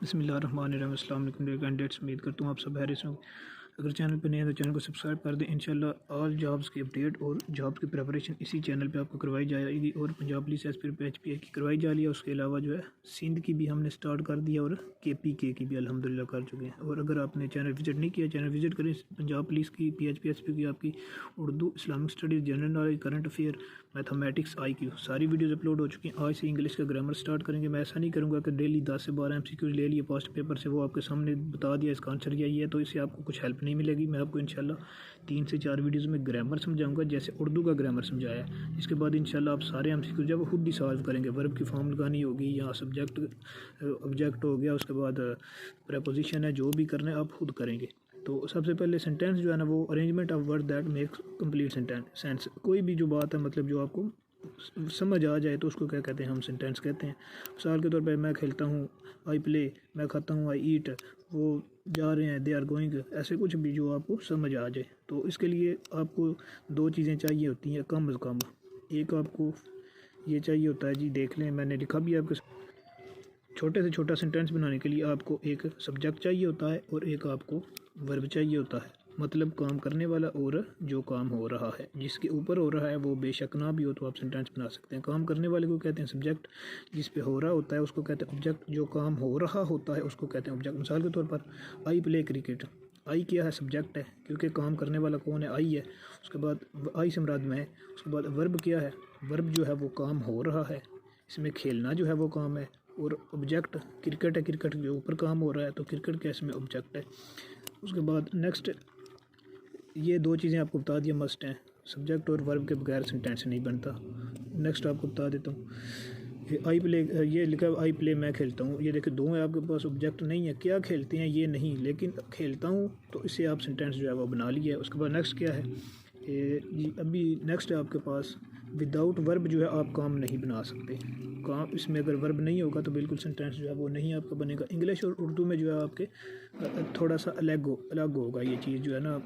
बिस्मिल्लाहिर्रहमानिर्रहीम। अस्सलाम वालेकुम डियर कैंडिडेट्स, उम्मीद करता हूँ आप सब खैरियत से होंगे। अगर चैनल पर नए हैं तो चैनल को सब्सक्राइब कर दें। इंशाल्लाह ऑल जॉब्स की अपडेट और जॉब की प्रिपरेशन इसी चैनल पे आपको करवाई जाएगी। और पंजाब पुलिस एसपीआई की करवाई जा रही है। उसके अलावा जो है सिंध की भी हमने स्टार्ट कर दिया और KPK की भी अल्हम्दुलिल्लाह कर चुके हैं। और अगर आपने चैनल विजिट नहीं किया, चैनल विजिट करें। पंजाब पुलिस की, PHP SP की, आपकी Urdu, Islamic studies, general knowledge, current affair, mathematics, IQ सारी वीडियोज़ अपलोड हो चुकी हैं। आज से इंग्लिश का ग्रामर स्टार्ट करेंगे। मैं ऐसा नहीं करूँगा कि डेली 10 से 12 MCQ ले लिए पास्ट पेपर से, वो आपके सामने बता दिया इसका आंसर यही है, तो इससे आपको कुछ हेल्प नहीं मिलेगी। मैं आपको इंशाल्लाह 3 से 4 वीडियोज़ में ग्रामर समझाऊंगा, जैसे उर्दू का ग्रामर समझाया है। इसके बाद इंशाल्लाह आप सारे MCQ जब खुद ही सॉल्व करेंगे। वर्ब की फॉर्म लगानी होगी या सब्जेक्ट ऑब्जेक्ट हो गया, उसके बाद प्रपोजिशन है, जो भी करना है आप खुद करेंगे। तो सबसे पहले सेंटेंस जो है ना, वो arrangement of word that makes complete sense. कोई भी जो बात है, मतलब जो आपको समझ आ जाए, तो उसको क्या कहते हैं, हम सेंटेंस कहते हैं। मिसाल के तौर पे मैं खेलता हूँ, आई प्ले, मैं खाता हूँ, आई ईट, वो जा रहे हैं, दे आर गोइंग, ऐसे कुछ भी जो आपको समझ आ जाए। तो इसके लिए आपको 2 चीज़ें चाहिए होती हैं कम अज़ कम। एक आपको ये चाहिए होता है जी, देख लें मैंने लिखा भी है आपके। छोटे से छोटा सेंटेंस बनाने के लिए आपको एक सब्जेक्ट चाहिए होता है और एक आपको वर्ब चाहिए होता है। मतलब काम करने वाला और जो काम हो रहा है, जिसके ऊपर हो रहा है वो बेशक ना भी हो तो आप सेंटेंस बना सकते हैं। काम करने वाले को कहते हैं सब्जेक्ट, जिस पे हो रहा होता है उसको कहते हैं ऑब्जेक्ट, जो काम हो रहा होता है उसको कहते हैं ऑब्जेक्ट। मिसाल के तौर पर आई प्ले क्रिकेट, आई क्या है, सब्जेक्ट है, क्योंकि काम करने वाला कौन है, आई है। उसके बाद आई से मुराद मैं। उसके बाद वर्ब क्या है, वर्ब जो है वो काम हो रहा है, इसमें खेलना जो है वो काम है। और ऑब्जेक्ट क्रिकेट है, क्रिकेट के ऊपर काम हो रहा है, तो क्रिकेट क्या इसमें ऑब्जेक्ट है। उसके बाद नेक्स्ट, ये 2 चीज़ें आपको बता दिया मस्ट हैं। सब्जेक्ट और वर्ब के बगैर सेंटेंस नहीं बनता। नेक्स्ट आपको बता देता हूँ, ये आई प्ले, ये लिखा है आई प्ले, मैं खेलता हूँ। ये देखिए 2 है आपके पास, ऑब्जेक्ट नहीं है। क्या खेलते हैं ये नहीं, लेकिन खेलता हूँ, तो इससे आप सेंटेंस जो है वो बना लिया है। उसके बाद नेक्स्ट क्या है, ये अभी नेक्स्ट है आपके पास, विदाउट वर्ब जो है आप काम नहीं बना सकते। काम इसमें अगर वर्ब नहीं होगा तो बिल्कुल सेंटेंस जो है वो नहीं आपका बनेगा। इंग्लिश और उर्दू में जो है आपके थोड़ा सा अलग होगा ये चीज़ जो है ना,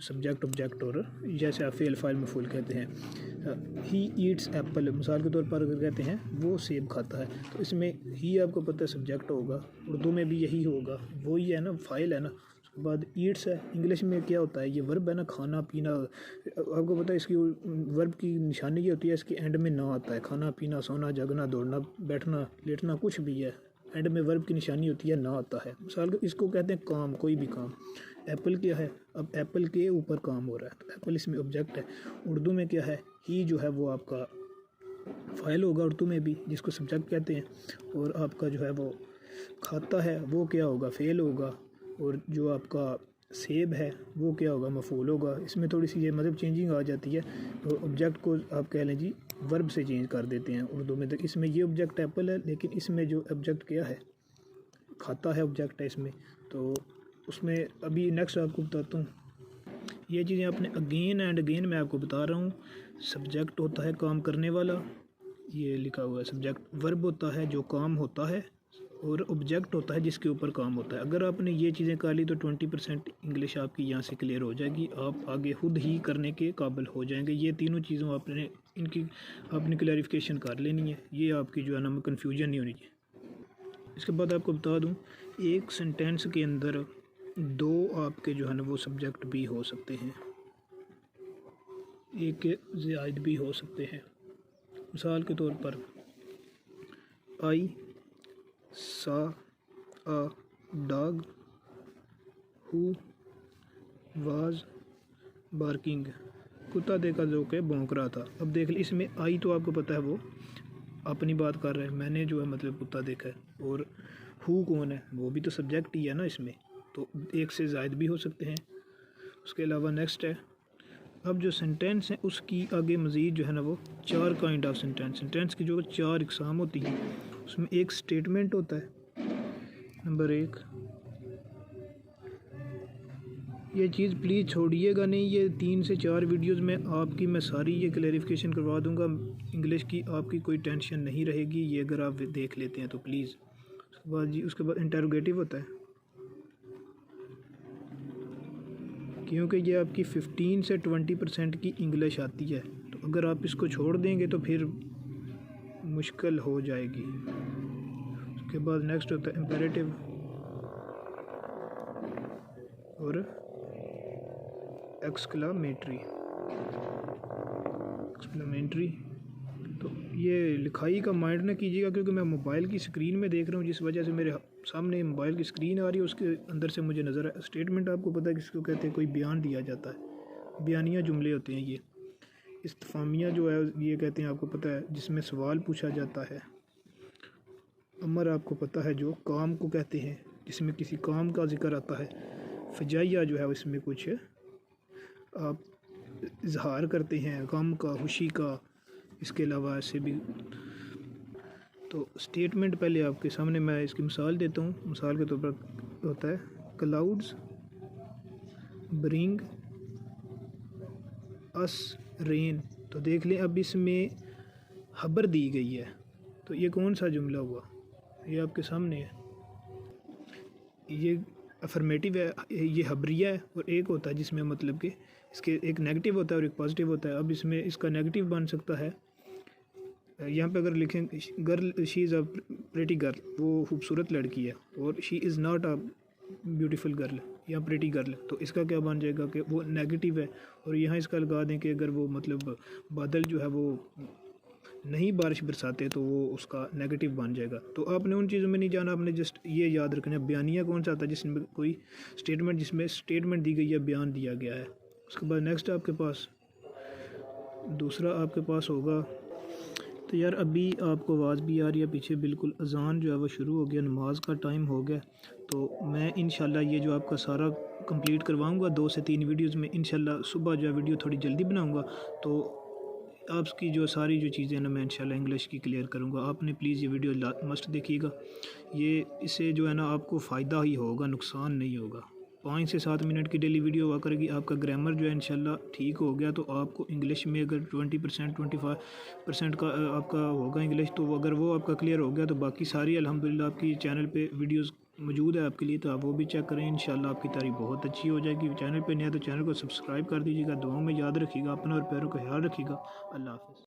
सब्जेक्ट ऑब्जेक्ट। और जैसे आप फेल फाइल मफूल कहते हैं, ही ईट्स एप्पल, मिसाल के तौर पर अगर कहते हैं वो सेब खाता है, तो इसमें ही आपको पता है सब्जेक्ट होगा, उर्दू में भी यही होगा, वही है ना, फाइल है ना। उसके बाद ईट्स है, इंग्लिश में क्या होता है, ये वर्ब है ना, खाना पीना। आपको पता है इसकी वर्ब की निशानी ये होती है, इसके एंड में ना आता है। खाना पीना, सोना, जगना, दौड़ना, बैठना, लेटना, कुछ भी है, एंड में वर्ब की निशानी होती है, ना आता है। मिसाल के इसको कहते हैं काम, कोई भी काम। एप्पल क्या है, अब एप्पल के ऊपर काम हो रहा है, तो एप्पल इसमें ऑब्जेक्ट है। उर्दू में क्या है, ही जो है वो आपका फाइल होगा उर्दू में भी, जिसको सब्जेक्ट कहते हैं। और आपका जो है वो खाता है, वो क्या होगा, फेल होगा। और जो आपका सेब है वो क्या होगा, मफूल होगा। इसमें थोड़ी सी ये मतलब चेंजिंग आ जाती है। तो ऑब्जेक्ट को आप कह लें जी वर्ब से चेंज कर देते हैं उर्दू में। तो इसमें ये ऑब्जेक्ट एप्पल है, लेकिन इसमें जो ऑब्जेक्ट क्या है, खाता है, ऑब्जेक्ट है इसमें। तो उसमें अभी नेक्स्ट आपको बताता हूँ। ये चीज़ें आपने अगेन एंड अगेन मैं आपको बता रहा हूँ। सब्जेक्ट होता है काम करने वाला, ये लिखा हुआ है सब्जेक्ट। वर्ब होता है जो काम होता है, और ऑब्जेक्ट होता है जिसके ऊपर काम होता है। अगर आपने ये चीज़ें कर ली तो 20% इंग्लिश आपकी यहाँ से क्लियर हो जाएगी। आप आगे खुद ही करने के काबिल हो जाएंगे। ये तीनों चीज़ों आपने इनकी आपने क्लैरिफिकेशन कर लेनी है। ये आपकी जो है ना कन्फ्यूजन नहीं होनी चाहिए। इसके बाद आपको बता दूँ, एक सेंटेंस के अंदर 2 आपके जो है ना वो सब्जेक्ट भी हो सकते हैं, एक के ज़ायद भी हो सकते हैं। मिसाल के तौर पर आई सा a dog who was barking, कुत्ता देखा जो के भौंक रहा था। अब देख ली, इसमें आई तो आपको पता है वो अपनी बात कर रहे हैं, मैंने जो है मतलब कुत्ता देखा है। और हु कौन है, वो भी तो सब्जेक्ट ही है ना इसमें, तो एक से ज़ायद भी हो सकते हैं। उसके अलावा नेक्स्ट है, अब जो सेंटेंस है उसकी आगे मज़ीद जो है ना वो 4 काइंड ऑफ सेंटेंस की जो 4 इकसाम होती हैं। उसमें एक स्टेटमेंट होता है, नंबर 1। ये चीज़ प्लीज़ छोड़िएगा नहीं, ये 3 से 4 वीडियोस में आपकी मैं सारी ये क्लैरिफिकेशन करवा दूंगा। इंग्लिश की आपकी कोई टेंशन नहीं रहेगी, ये अगर आप देख लेते हैं तो प्लीज़। उसके बाद जी, उसके बाद इंटरोगेटिव होता है, क्योंकि ये आपकी 15 से 20% की इंग्लिश आती है। तो अगर आप इसको छोड़ देंगे तो फिर मुश्किल हो जाएगी। उसके बाद नेक्स्ट होता है इम्पेरेटिव और एक्सक्लामेटरी। तो ये लिखाई का माइंड ना कीजिएगा, क्योंकि मैं मोबाइल की स्क्रीन में देख रहा हूँ, जिस वजह से मेरे सामने मोबाइल की स्क्रीन आ रही है, उसके अंदर से मुझे नज़र है। स्टेटमेंट आपको पता है किसको कहते हैं, कोई बयान दिया जाता है, बयानिया जुमले होते हैं ये। इस्तिफामिया जो है ये कहते हैं, आपको पता है, जिसमें सवाल पूछा जाता है। अमर आपको पता है जो काम को कहते हैं, जिसमें किसी काम का जिक्र आता है। फजाइया जो है इसमें कुछ आप इजहार करते हैं गम का, खुशी का, इसके अलावा ऐसे भी। तो स्टेटमेंट पहले आपके सामने मैं इसकी मिसाल देता हूँ। मिसाल के तौर पर होता है क्लाउड्स ब्रिंग अस रेन। तो देख लें अब इसमें खबर दी गई है, तो ये कौन सा जुमला हुआ, ये आपके सामने है। ये अफर्मेटिव है, ये खबरिया है, और एक होता है जिसमें मतलब कि इसके एक नेगेटिव होता है और एक पॉजिटिव होता है। अब इसमें इसका नेगेटिव बन सकता है, यहाँ पे अगर लिखें girl she is a pretty girl, वो खूबसूरत लड़की है, और she is not a beautiful girl या प्रेटी गर्ल, तो इसका क्या बन जाएगा कि वो नेगेटिव है। और यहाँ इसका लगा दें कि अगर वो मतलब बादल जो है वो नहीं बारिश बरसाते, तो वो उसका नेगेटिव बन जाएगा। तो आपने उन चीज़ों में नहीं जाना, आपने जस्ट ये याद रखना है बयानिया कौन सा आता है, जिसमें कोई स्टेटमेंट, जिसमें स्टेटमेंट दी गई है, बयान दिया गया है। उसके बाद नेक्स्ट आपके पास दूसरा आपके पास होगा। तो यार अभी आपको आवाज़ भी आ रही है पीछे, बिल्कुल अज़ान जो है वो शुरू हो गया, नमाज का टाइम हो गया। तो मैं इंशाल्लाह ये जो आपका सारा कंप्लीट करवाऊंगा 2 से 3 वीडियोज़ में। इंशाल्लाह सुबह जो है वीडियो थोड़ी जल्दी बनाऊंगा, तो आपकी जो सारी जो चीज़ें ना मैं इंशाल्लाह इंग्लिश की क्लियर करूंगा। आपने प्लीज़ ये वीडियो मस्ट देखिएगा, ये इससे जो है ना आपको फ़ायदा ही होगा, नुकसान नहीं होगा। 5 से 7 मिनट की डेली वीडियो हुआ करेगी। आपका ग्रामर जो है इंशाल्लाह ठीक हो गया, तो आपको इंग्लिश में अगर 20% 25% का आपका होगा इंग्लिश, तो अगर वो आपका क्लियर हो गया, तो बाकी सारी अल्हम्दुलिल्लाह आपकी चैनल पे वीडियोस मौजूद है आपके लिए, तो आप वो भी चेक करें। इंशाल्लाह आपकी तारीफ बहुत अच्छी हो जाएगी। चैनल पे नया तो चैनल को सब्सक्राइब कर दीजिएगा। दुआओं में याद रखिएगा, अपना और प्यारों का ख्याल रखिएगा। अल्लाह हाफ़िज़।